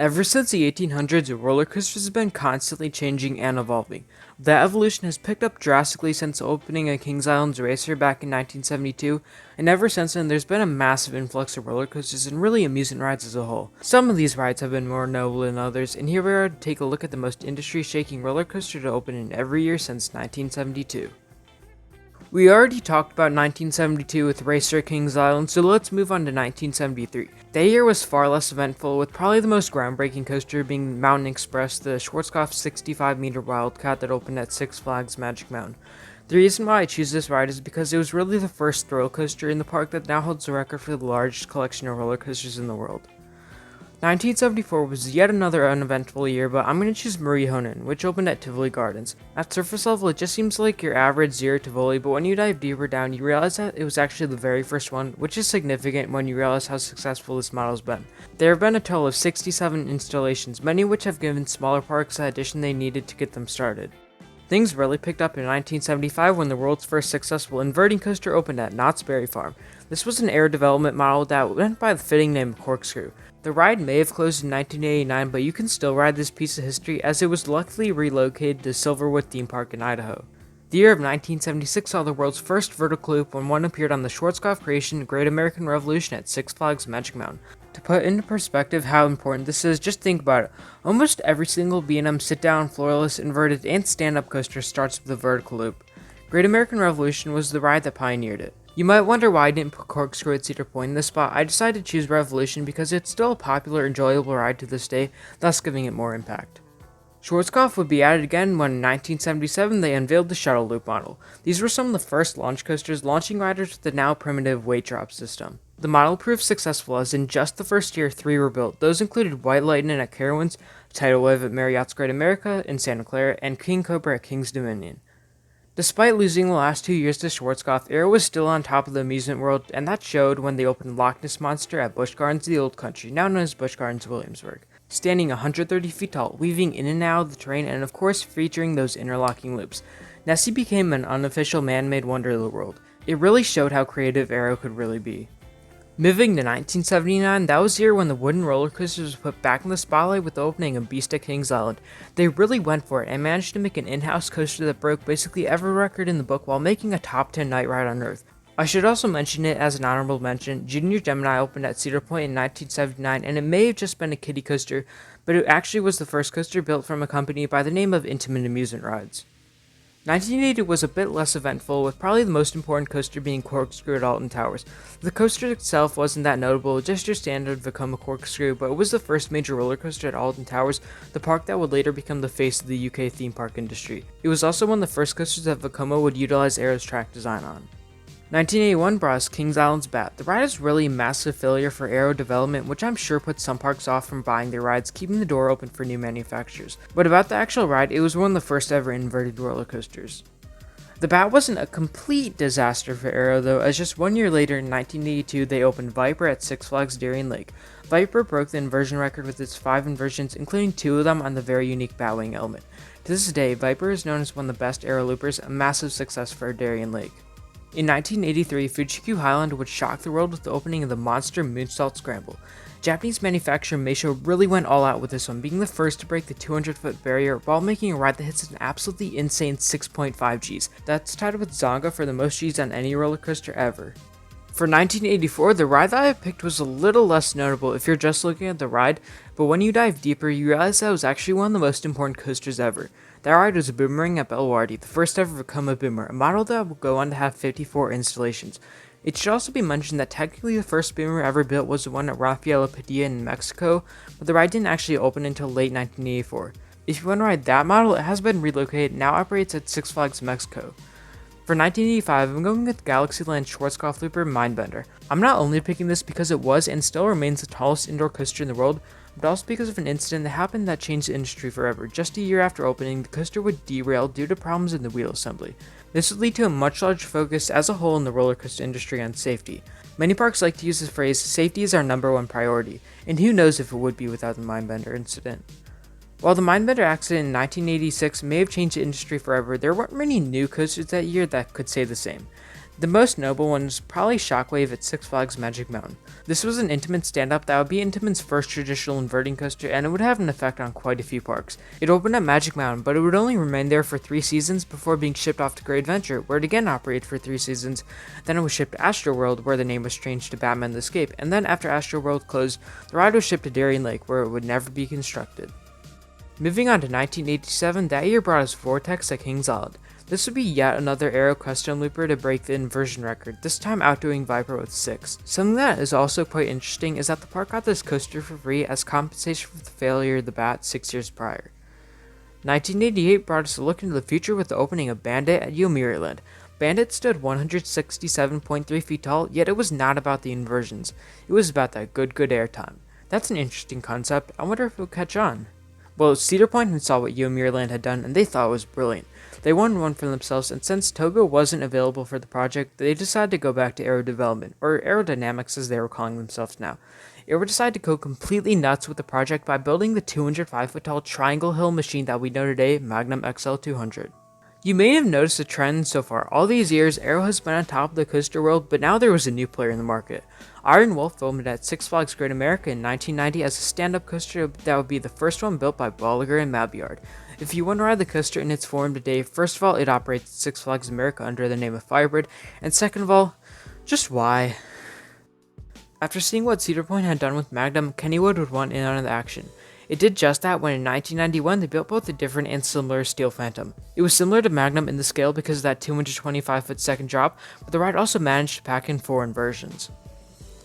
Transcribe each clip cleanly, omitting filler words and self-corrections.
Ever since the 1800s, roller coasters have been constantly changing and evolving. That evolution has picked up drastically since the opening of Kings Island's Racer back in 1972, and ever since then there's been a massive influx of roller coasters and really amusement rides as a whole. Some of these rides have been more notable than others, and here we are to take a look at the most industry-shaking roller coaster to open in every year since 1972. We already talked about 1972 with Racer at Kings Island, so let's move on to 1973. That year was far less eventful, with probably the most groundbreaking coaster being Mountain Express, the Schwarzkopf 65-meter Wildcat that opened at Six Flags Magic Mountain. The reason why I choose this ride is because it was really the first thrill coaster in the park that now holds the record for the largest collection of roller coasters in the world. 1974 was yet another uneventful year, but I'm going to choose Mariehonen, which opened at Tivoli Gardens. At surface level, it just seems like your average Zero Tivoli, but when you dive deeper down, you realize that it was actually the very first one, which is significant when you realize how successful this model's been. There have been a total of 67 installations, many of which have given smaller parks the addition they needed to get them started. Things really picked up in 1975 when the world's first successful inverting coaster opened at Knott's Berry Farm. This was an air development model that went by the fitting name of Corkscrew. The ride may have closed in 1989, but you can still ride this piece of history as it was luckily relocated to Silverwood Theme Park in Idaho. The year of 1976 saw the world's first vertical loop when one appeared on the Schwarzkopf creation Great American Revolution at Six Flags Magic Mountain. To put into perspective how important this is, just think about it. Almost every single B&M sit-down, floorless, inverted, and stand-up coaster starts with a vertical loop. Great American Revolution was the ride that pioneered it. You might wonder why I didn't put Corkscrew at Cedar Point in this spot. I decided to choose Revolution because it's still a popular, enjoyable ride to this day, thus giving it more impact. Schwarzkopf would be added again when in 1977 they unveiled the shuttle loop model. These were some of the first launch coasters launching riders with the now primitive weight drop system. The model proved successful as in just the first year 3 were built. Those included White Lightning at Carowinds, Tidal Wave at Marriott's Great America in Santa Clara, and King Cobra at King's Dominion. Despite losing the last 2 years to Schwarzkopf, Aero was still on top of the amusement world, and that showed when they opened Loch Ness Monster at Busch Gardens the Old Country, now known as Busch Gardens Williamsburg. Standing 130 feet tall, weaving in and out of the terrain, and of course featuring those interlocking loops, Nessie became an unofficial man-made wonder of the world. It really showed how creative Aero could really be. Moving to 1979, that was the year when the wooden roller coasters was put back in the spotlight with the opening of Beast at Kings Island. They really went for it and managed to make an in-house coaster that broke basically every record in the book while making a top 10 night ride on Earth. I should also mention it as an honorable mention. Junior Gemini opened at Cedar Point in 1979, and it may have just been a kiddie coaster, but it actually was the first coaster built from a company by the name of Intamin Amusement Rides. 1980 was a bit less eventful, with probably the most important coaster being Corkscrew at Alton Towers. The coaster itself wasn't that notable, just your standard Vekoma Corkscrew, but it was the first major roller coaster at Alton Towers, the park that would later become the face of the UK theme park industry. It was also one of the first coasters that Vekoma would utilize Aero's track design on. 1981 brought us Kings Island's Bat. The ride is really a massive failure for Aero development, which I'm sure puts some parks off from buying their rides, keeping the door open for new manufacturers. But about the actual ride, it was one of the first ever inverted roller coasters. The Bat wasn't a complete disaster for Aero though, as just 1 year later in 1982 they opened Viper at Six Flags Darien Lake. Viper broke the inversion record with its 5 inversions, including 2 of them on the very unique Batwing element. To this day, Viper is known as one of the best Aero loopers, a massive success for Darien Lake. In 1983, Fuji-Q Highland would shock the world with the opening of the Monster Moonsault Scramble. Japanese manufacturer Meisho really went all out with this one, being the first to break the 200-foot barrier while making a ride that hits an absolutely insane 6.5 Gs. That's tied with Zonga for the most Gs on any roller coaster ever. For 1984, the ride that I picked was a little less notable if you're just looking at the ride, but when you dive deeper, you realize that it was actually one of the most important coasters ever. That ride was a Boomerang at Bellewaerde, the first ever Vekoma Boomer, a model that will go on to have 54 installations. It should also be mentioned that technically the first Boomer ever built was the one at Rafaela Padilla in Mexico, but the ride didn't actually open until late 1984. If you want to ride that model, it has been relocated and now operates at Six Flags Mexico. For 1985, I'm going with Galaxyland Schwarzkopf Looper Mindbender. I'm not only picking this because it was and still remains the tallest indoor coaster in the world, but also because of an incident that happened that changed the industry forever. Just a year after opening, the coaster would derail due to problems in the wheel assembly. This would lead to a much larger focus as a whole in the roller coaster industry on safety. Many parks like to use the phrase, "safety is our number one priority," and who knows if it would be without the Mindbender incident. While the Mindbender accident in 1986 may have changed the industry forever, there weren't many new coasters that year that could say the same. The most notable one is probably Shockwave at Six Flags Magic Mountain. This was an Intamin stand-up that would be Intamin's first traditional inverting coaster, and it would have an effect on quite a few parks. It opened at Magic Mountain, but it would only remain there for 3 seasons before being shipped off to Great Adventure, where it again operated for 3 seasons. Then it was shipped to Astroworld, where the name was changed to Batman the Escape, and then after Astroworld closed, the ride was shipped to Darien Lake, where it would never be constructed. Moving on to 1987, that year brought us Vortex at Kings Island. This would be yet another Aero custom looper to break the inversion record, this time outdoing Viper with 6. Something that is also quite interesting is that the park got this coaster for free as compensation for the failure of the Bat 6 years prior. 1988 brought us a look into the future with the opening of Bandit at Yomiuriland. Bandit stood 167.3 feet tall, yet it was not about the inversions. It was about that good airtime. That's an interesting concept. I wonder if it'll catch on. Well, Cedar Point had saw what Yomiuriland had done, and they thought it was brilliant. They wanted one for themselves, and since Togo wasn't available for the project, they decided to go back to aero development, or aerodynamics as they were calling themselves now. Aero decided to go completely nuts with the project by building the 205-foot tall Triangle Hill machine that we know today, Magnum XL 200. You may have noticed a trend so far. All these years, Aero has been on top of the coaster world, but now there was a new player in the market. Iron Wolf opened at Six Flags Great America in 1990 as a stand-up coaster that would be the first one built by Bolliger and Mabyard. If you want to ride the coaster in its form today, first of all, it operates at Six Flags America under the name of Firebird, and second of all, just why? After seeing what Cedar Point had done with Magnum, Kennywood would want in on the action. It did just that when in 1991 they built both a different and similar Steel Phantom. It was similar to Magnum in the scale because of that 225-foot second drop, but the ride also managed to pack in 4 inversions.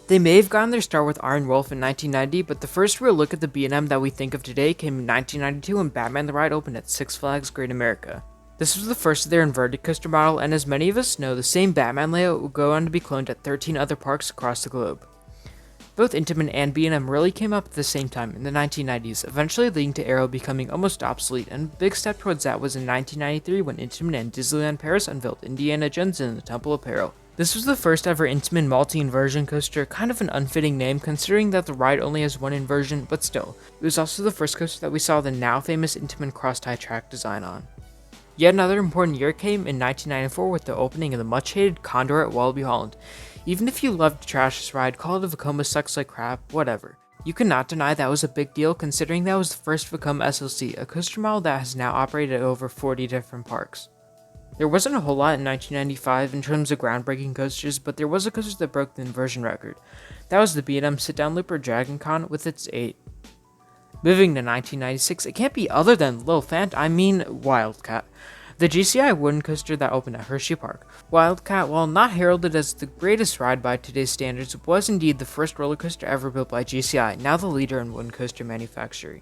They may have gotten their start with Iron Wolf in 1990, but the first real look at the B&M that we think of today came in 1992 when Batman the Ride opened at Six Flags Great America. This was the first of their inverted coaster model, and as many of us know, the same Batman layout will go on to be cloned at 13 other parks across the globe. Both Intamin and B&M really came up at the same time in the 1990s, eventually leading to Aero becoming almost obsolete, and a big step towards that was in 1993 when Intamin and Disneyland Paris unveiled Indiana Jones and the Temple of Peril. This was the first ever Intamin multi-inversion coaster, kind of an unfitting name considering that the ride only has 1 inversion, but still. It was also the first coaster that we saw the now famous Intamin cross-tie track design on. Yet another important year came in 1994 with the opening of the much-hated Condor at Wallaby Holland. Even if you loved to trash this ride, call it a Vekoma sucks like crap, whatever. You cannot deny that was a big deal considering that was the first Vekoma SLC, a coaster model that has now operated at over 40 different parks. There wasn't a whole lot in 1995 in terms of groundbreaking coasters, but there was a coaster that broke the inversion record. That was the B&M sit-down looper Dragon Con with its 8. Moving to 1996, it can't be other than Wildcat. The GCI wooden coaster that opened at Hershey Park. Wildcat, while not heralded as the greatest ride by today's standards, was indeed the first roller coaster ever built by GCI, now the leader in wooden coaster manufacturing.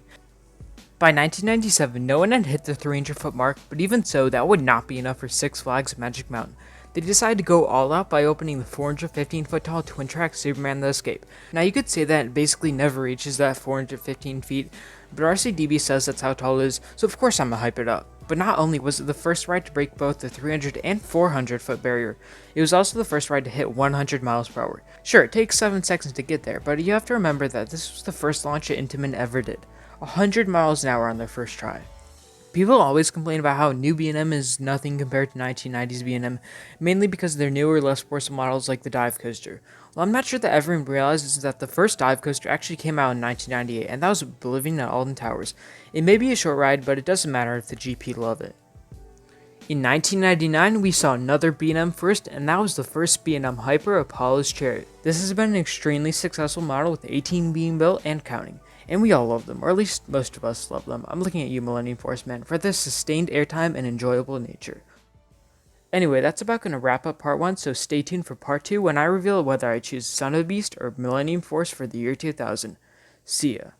By 1997, no one had hit the 300-foot mark, but even so, that would not be enough for Six Flags Magic Mountain. They decided to go all out by opening the 415-foot tall twin-track Superman the Escape. Now you could say that it basically never reaches that 415 feet, but RCDB says that's how tall it is, so of course I'm gonna hype it up. But not only was it the first ride to break both the 300 and 400 foot barrier, it was also the first ride to hit 100 miles per hour. Sure, it takes 7 seconds to get there, but you have to remember that this was the first launch that Intamin ever did. 100 miles an hour on their first try. People always complain about how new B&M is nothing compared to 1990s B&M, mainly because of their newer, less forceful models like the dive coaster. Well, I'm not sure that everyone realizes that the first dive coaster actually came out in 1998, and that was Oblivion at Alden Towers. It may be a short ride, but it doesn't matter if the GP love it. In 1999, we saw another B&M first, and that was the first B&M Hyper Apollo's Chariot. This has been an extremely successful model with 18 being built and counting. And we all love them, or at least most of us love them. I'm looking at you, Millennium Force Man, for their sustained airtime and enjoyable nature. Anyway, that's about going to wrap up part 1, so stay tuned for part 2 when I reveal whether I choose Son of the Beast or Millennium Force for the year 2000. See ya.